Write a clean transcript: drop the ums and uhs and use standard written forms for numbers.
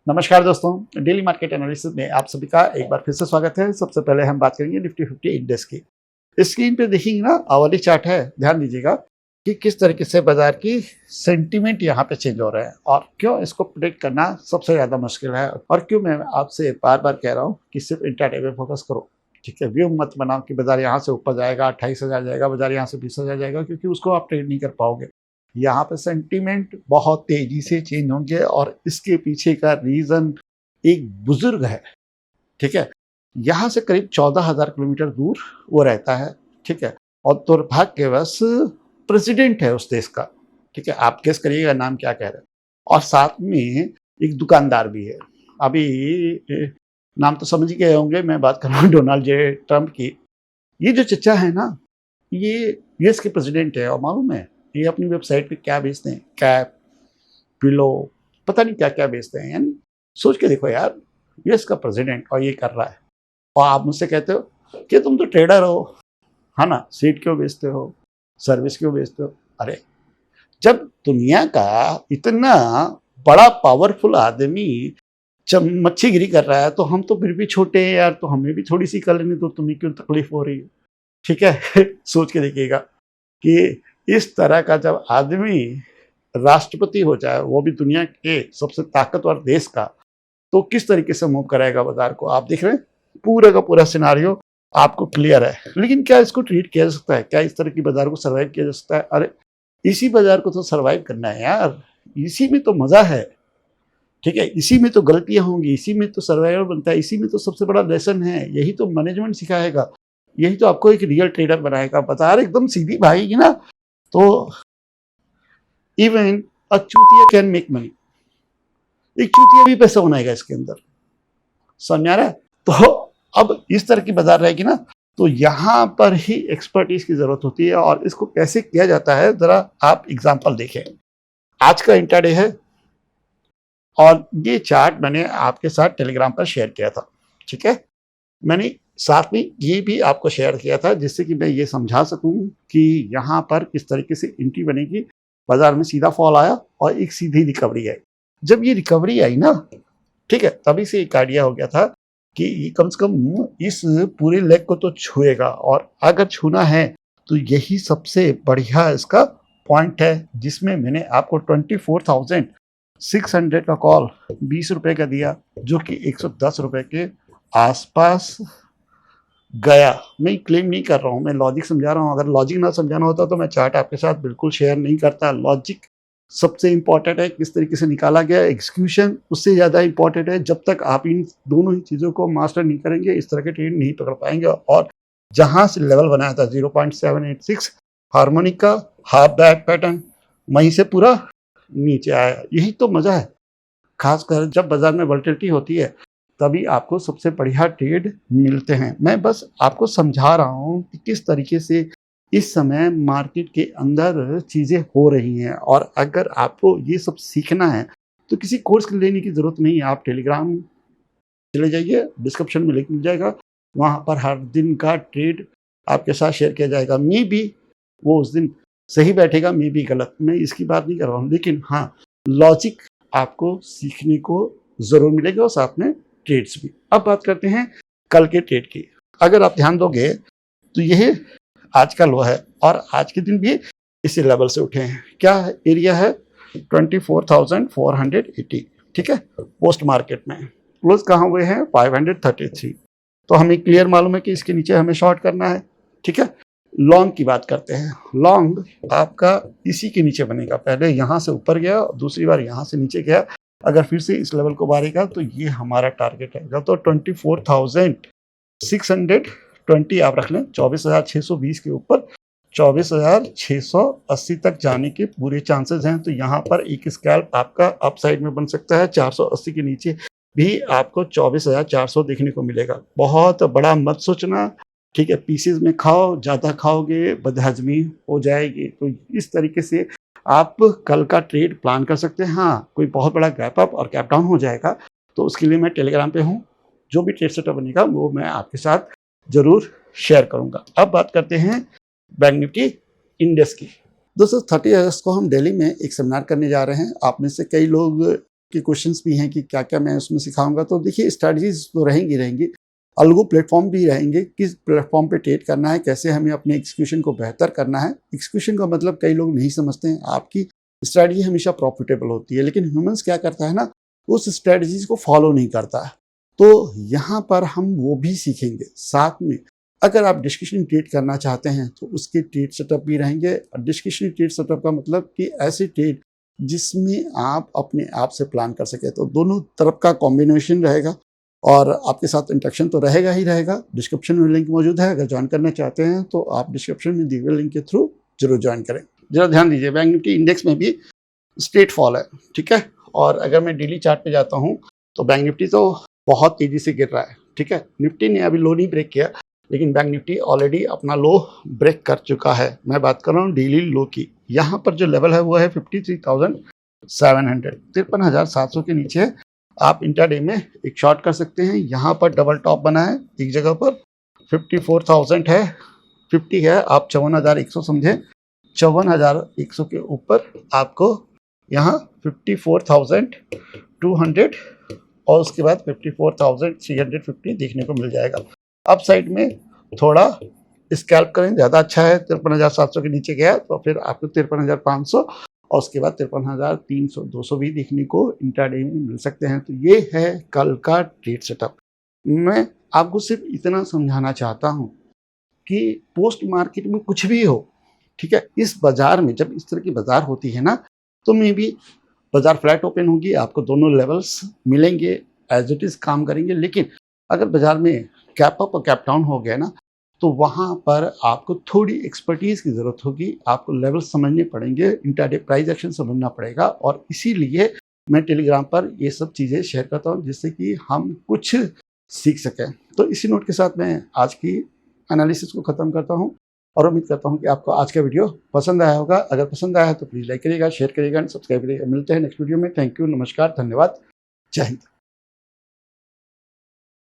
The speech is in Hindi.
नमस्कार दोस्तों, डेली मार्केट एनालिसिस में आप सभी का एक बार फिर से स्वागत है। सबसे पहले हम बात करेंगे निफ्टी 50 इंडेक्स की। स्क्रीन पे देखिए ना, आवली चार्ट है। ध्यान दीजिएगा कि किस तरीके से बाजार की सेंटीमेंट यहाँ पे चेंज हो रहा है और क्यों इसको प्रेडिक्ट करना सबसे ज़्यादा मुश्किल है और क्यों मैं आपसे बार बार कह रहा हूँ कि सिर्फ इंट्राडे पे फोकस करो। ठीक है, व्यू मत बनाओ कि बाजार यहाँ से ऊपर जाएगा, 28,000 जाएगा, बाजार यहाँ से 20,000 जाएगा, क्योंकि उसको आप ट्रेड नहीं कर पाओगे। यहाँ पे सेंटीमेंट बहुत तेजी से चेंज होंगे और इसके पीछे का रीजन एक बुजुर्ग है। ठीक है, यहाँ से करीब 14,000 किलोमीटर दूर वो रहता है। ठीक है, और दुर्भाग्यवश प्रेसिडेंट है उस देश का। ठीक है, आप गेस करिएगा नाम क्या कह रहे हैं। और साथ में एक दुकानदार भी है। अभी नाम तो समझ ही गए होंगे, मैं बात कर रहा हूँ डोनाल्ड जे ट्रंप की। ये जो चचा है ना, ये यूएस के प्रेसिडेंट है और मालूम है ये अपनी वेबसाइट पे क्या बेचते हैं? कैप, पिलो, पता नहीं क्या क्या बेचते हैं। यानी सोच के देखो यार, यूएस का प्रेसिडेंट और ये कर रहा है और आप मुझसे कहते हो कि तुम तो ट्रेडर हो, है ना, सीट क्यों बेचते हो, सर्विस क्यों बेचते हो? अरे जब दुनिया का इतना बड़ा पावरफुल आदमी मच्छीगिरी कर रहा है तो हम तो फिर भी छोटे हैं यार, तो हमें भी थोड़ी सी कर लेने तो तुम्हें क्यों तकलीफ हो रही है? ठीक है सोच के देखिएगा कि इस तरह का जब आदमी राष्ट्रपति हो जाए, वो भी दुनिया के सबसे ताकतवर देश का, तो किस तरीके से मूव कराएगा बाजार को। आप देख रहे हैं, पूरा का पूरा सिनारियो आपको क्लियर है। लेकिन क्या इसको ट्रीट किया जा सकता है? क्या इस तरह की बाजार को सर्वाइव किया जा सकता है? अरे इसी बाजार को तो सर्वाइव करना है यार, इसी में तो मजा है। ठीक है, इसी में तो गलतियां होंगी, इसी में तो सर्वाइवल बनता है, इसी में तो सबसे बड़ा लेसन है। यही तो मैनेजमेंट सिखाएगा, यही तो आपको एक रियल ट्रेडर बनाएगा। बाजार एकदम सीधी भागेगी ना तो इवन अ चूतिया कैन मेक मनी। एक चूतिया भी पैसा बनाएगा इसके अंदर, समझ आ रहा है? तो अब इस तरह की बाजार रहेगी ना, तो यहां पर ही एक्सपर्टीज की जरूरत होती है। और इसको कैसे किया जाता है, जरा आप एग्जांपल देखें। आज का इंट्राडे है और ये चार्ट मैंने आपके साथ टेलीग्राम पर शेयर किया था। ठीक है, मैंने साथ में ये भी आपको शेयर किया था जिससे कि मैं ये समझा सकूं कि यहाँ पर किस तरीके से एंट्री बनेगी। बाजार में सीधा फॉल आया और एक सीधी रिकवरी आई। जब ये रिकवरी आई ना, ठीक है, तभी से एक आइडिया हो गया था कि ये कम से कम इस पूरे लेग को तो छुएगा, और अगर छूना है तो यही सबसे बढ़िया इसका पॉइंट है, जिसमें मैंने आपको 24,600 का कॉल 20 रुपए का दिया, जो कि 110 रुपए के आसपास गया। मैं क्लेम नहीं कर रहा हूँ, मैं लॉजिक समझा रहा हूँ। अगर लॉजिक ना समझाना होता तो मैं चार्ट आपके साथ बिल्कुल शेयर नहीं करता। लॉजिक सबसे इंपॉर्टेंट है, किस तरीके से निकाला गया। एग्जीक्यूशन उससे ज़्यादा इंपॉर्टेंट है। जब तक आप इन दोनों ही चीज़ों को मास्टर नहीं करेंगे, इस तरह के ट्रेड नहीं पकड़ पाएंगे। और जहाँ से लेवल बनाया था 0.786 हार्मोनिक का हाफ बैक पैटर्न, वहीं से पूरा नीचे आया। यही तो मज़ा है, खासकर जब बाजार में वोलेटिलिटी होती है, तभी आपको सबसे बढ़िया ट्रेड मिलते हैं। मैं बस आपको समझा रहा हूँ कि किस तरीके से इस समय मार्केट के अंदर चीज़ें हो रही हैं। और अगर आपको ये सब सीखना है तो किसी कोर्स लेने की ज़रूरत नहीं है। आप टेलीग्राम चले जाइए, डिस्क्रिप्शन में लिंक मिल जाएगा, वहाँ पर हर दिन का ट्रेड आपके साथ शेयर किया जाएगा। मे बी वो उस दिन सही बैठेगा, मे बी गलत, मैं इसकी बात नहीं कर रहा हूँ। लेकिन हाँ, लॉजिक आपको सीखने को ज़रूर मिलेगा और साथ में ट्रेड्स भी। अब बात करते हैं कल के ट्रेड की। अगर आप ध्यान दोगे तो यह आज का लो है और आज के दिन भी इसी लेवल से उठे हैं। क्या एरिया है? 24,480। ठीक है, पोस्ट मार्केट में क्लोज कहाँ हुए हैं? 533। तो हमें क्लियर मालूम है कि इसके नीचे हमें शॉर्ट करना है। ठीक है, लॉन्ग की बात करते हैं। लॉन्ग आपका इसी के नीचे बनेगा। पहले यहाँ से ऊपर गया, दूसरी बार यहाँ से नीचे गया। अगर फिर से इस लेवल को मारेगा तो ये हमारा टारगेट रहेगा। तो 24,620 आप रख लें। 24,620 के ऊपर 24,680 तक जाने के पूरे चांसेस हैं। तो यहाँ पर एक स्कैल्प आपका अप साइड में बन सकता है। 480 के नीचे भी आपको 24,400 देखने को मिलेगा। बहुत बड़ा मत सोचना, ठीक है, पीसेस में खाओ, ज़्यादा खाओगे बदहजमी हो जाएगी। तो इस तरीके से आप कल का ट्रेड प्लान कर सकते हैं। हाँ, कोई बहुत बड़ा गैप अप और गैप डाउन हो जाएगा तो उसके लिए मैं टेलीग्राम पे हूँ। जो भी ट्रेड सेटअप बनेगा वो मैं आपके साथ ज़रूर शेयर करूँगा। अब बात करते हैं बैंक निफ्टी इंडेक्स की। दोस्तों 30 अगस्त को हम दिल्ली में एक सेमिनार करने जा रहे हैं। आप में से कई लोग के क्वेश्चंस भी हैं कि क्या क्या मैं उसमें सिखाऊंगा। तो देखिए स्ट्रैटेजीज तो रहेंगी। अलगू प्लेटफॉर्म भी रहेंगे, किस प्लेटफॉर्म पे ट्रेड करना है, कैसे हमें अपने एग्जीक्यूशन को बेहतर करना है। एग्जीक्यूशन का मतलब कई लोग नहीं समझते हैं। आपकी स्ट्रैटेजी हमेशा प्रॉफिटेबल होती है, लेकिन ह्यूमंस क्या करता है ना, उस स्ट्रैटेजीज को फॉलो नहीं करता है। तो यहाँ पर हम वो भी सीखेंगे साथ में। अगर आप डिस्कशनरी ट्रेड करना चाहते हैं तो उसके ट्रेड सेटअप भी रहेंगे। डिस्कशनरी ट्रेड सेटअप का मतलब कि ऐसे ट्रेड जिसमें आप अपने आप से प्लान कर सके, तो दोनों तरफ का कॉम्बिनेशन रहेगा और आपके साथ इंटरेक्शन तो रहेगा ही रहेगा। डिस्क्रिप्शन में लिंक मौजूद है, अगर ज्वाइन करना चाहते हैं तो आप डिस्क्रिप्शन में दिए हुए लिंक के थ्रू जरूर ज्वाइन करें। जरा ध्यान दीजिए, बैंक निफ्टी इंडेक्स में भी स्ट्रेट फॉल है, ठीक है। और अगर मैं डेली चार्ट पे जाता हूँ तो बैंक निफ्टी तो बहुत तेजी से गिर रहा है, ठीक है। निफ्टी ने अभी लो नहीं ब्रेक किया, लेकिन बैंक निफ्टी ऑलरेडी अपना लो ब्रेक कर चुका है। मैं बात कर रहा हूँ डेली लो की। यहाँ पर जो लेवल है वो है 53,700, 53,700 के नीचे आप इंट्राडे में एक शॉर्ट कर सकते हैं। यहाँ पर डबल टॉप बना है एक जगह पर, 54,000 है, 50 है, आप 54,100 समझे। 54,100 के ऊपर आपको यहाँ 54,200 और उसके बाद 54,350 देखने को मिल जाएगा। अप साइड में थोड़ा स्कैल्प करें, ज़्यादा अच्छा है। 53,700 के नीचे गया तो फिर आपको 53,500 और उसके बाद 53,300 200 भी देखने को इंट्राडे में मिल सकते हैं। तो ये है कल का ट्रेड सेटअप। मैं आपको सिर्फ इतना समझाना चाहता हूँ कि पोस्ट मार्केट में कुछ भी हो, ठीक है, इस बाजार में जब इस तरह की बाजार होती है ना, तो मे भी बाजार फ्लैट ओपन होगी, आपको दोनों लेवल्स मिलेंगे, एज इट इज काम करेंगे। लेकिन अगर बाजार में कैप अप और कैप डाउन हो गया ना, तो वहाँ पर आपको थोड़ी एक्सपर्टीज की जरूरत होगी, आपको लेवल समझने पड़ेंगे, इंट्राडे प्राइस एक्शन समझना पड़ेगा। और इसीलिए मैं टेलीग्राम पर ये सब चीज़ें शेयर करता हूँ जिससे कि हम कुछ सीख सकें। तो इसी नोट के साथ मैं आज की एनालिसिस को ख़त्म करता हूँ और उम्मीद करता हूँ कि आपको आज का वीडियो पसंद आया होगा। अगर पसंद आया है तो प्लीज़ लाइक करिएगा, शेयर करिएगा, सब्सक्राइब करिएगा। मिलते हैं नेक्स्ट वीडियो में। थैंक यू, नमस्कार, धन्यवाद, जय हिंद।